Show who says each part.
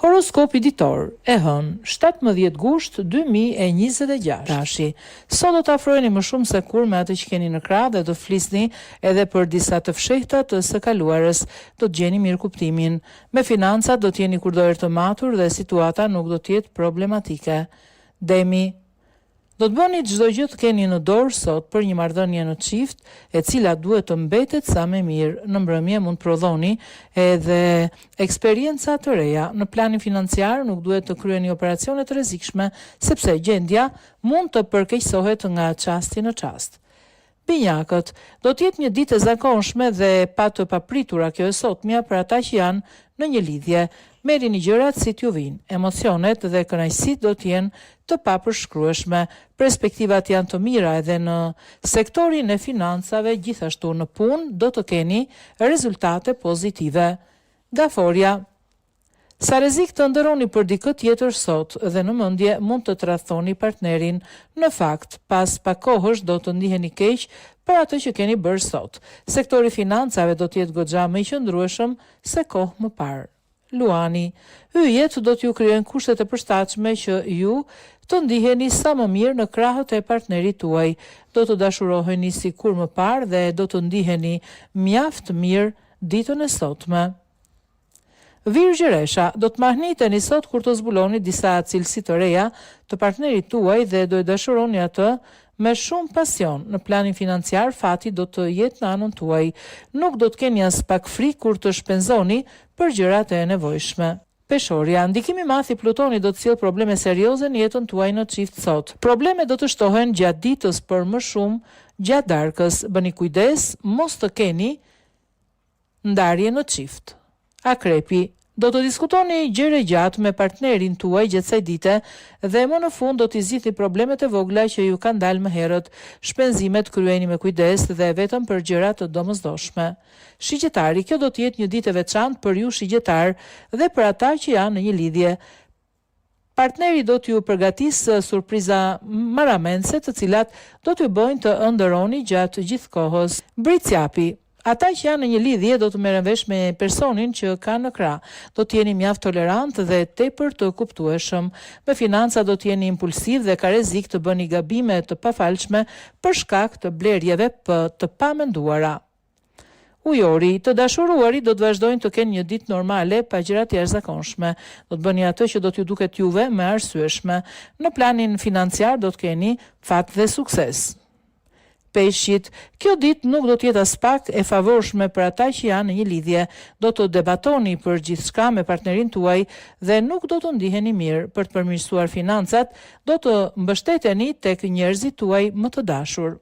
Speaker 1: Horoskopi ditor, e hënë, 17 gusht 2026. Tashi, sot do të afroheni më shumë se kur me atë që keni në krah dhe do të flisni edhe për disa të fshehta të së kaluarës, do të gjeni mirë kuptimin. Me financat do të jeni kurdoher të matur dhe situata nuk do të jetë problematike. Demi, do të bëni çdo gjë të keni në dorë sot për një marrëdhënie në çift, e cila duhet të mbetet sa më mirë. Në mbrëmje mund të prodhoni edhe eksperienca të reja. Në planin financiar nuk duhet të kryeni operacione të rrezikshme, sepse gjendja mund të përkeqësohet nga çasti në çast. Binjakët, do të jetë një ditë e zakonshme dhe pa të papritura kjo e sotmja për ata që janë në një lidhje. Merrini gjërat si t'ju vinë. Emocionet dhe kënaqësitë do të jenë të papërshkrueshme. Perspektivat janë të mira edhe në sektorin e financave, gjithashtu në punë do të keni rezultate pozitive. Gaforia, sa rrezik të ndërroni për dikë tjetër sot dhe në mendje mund të tradhtoni partnerin. Në fakt, pas pak kohësh do të ndiheni keq për atë që keni bërë sot. Sektori financave do të jetë goxha më i qëndrueshëm se kohë më parë. Luani, yjet do t'ju krijojnë kushtet e përshtatshme që ju të ndiheni sa më mirë në krahët e partnerit tuaj. Do të dashuroheni si kur më parë dhe do të ndiheni mjaft mirë ditën e sotme. Virgjëresha, do të mahniteni sot kur të zbuloni disa cilësi të reja të partnerit tuaj dhe do e dashuroni atë me shumë pasion. Në planin financiar, fati do të jetë në anën tuaj. Nuk do të keni as pak frikë kur të shpenzoni për gjërat e nevojshme. Peshorja, ndikimi i madh i Plutonit do të sjellë probleme serioze në jetën tuaj në çift sot. Problemet do të shtohen gjatë ditës, por më shumë gjatë darkës. Bëni kujdes, mos të keni ndarje në çift. Akrepi, do të diskutoni gjëra gjatë me partnerin tuaj gjatë kësaj dite dhe më në fund do t'i zgjidhni problemet e vogla që ju kanë dalë më herët. Shpenzimet kryeni me kujdes dhe vetëm për gjëra të domosdoshme. Shigjetari, kjo do të jetë një ditë e veçantë për ju shigjetar dhe për ata që janë në një lidhje. Partneri do t'ju përgatisë surpriza marramense, të cilat do t'ju bëjnë të ëndërroni gjatë gjithë kohës. Bricjapi, ata që janë në një lidhje do të merren vesh me personin që kanë në krah. Do të jeni mjaft tolerant dhe tepër të kuptueshëm. Me financa do të jeni impulsiv dhe ka rrezik të bëni gabime të pafalshme për shkak të blerjeve të pamenduara. Ujori, të dashuruarit do të vazhdojnë të kenë një ditë normale pa gjëra të jashtëzakonshme. Do të bëni atë që do t'ju duket juve më arsyeshme. Në planin financiar do të keni fat dhe sukses. Peshqit, kjo ditë nuk do të jetë as pak e favorshme për ata që janë në një lidhje. Do të debatoni për gjithçka me partnerin tuaj dhe nuk do të ndiheni mirë. Për të përmirësuar financat, do të mbështeteni tek njerëzit tuaj më të dashur.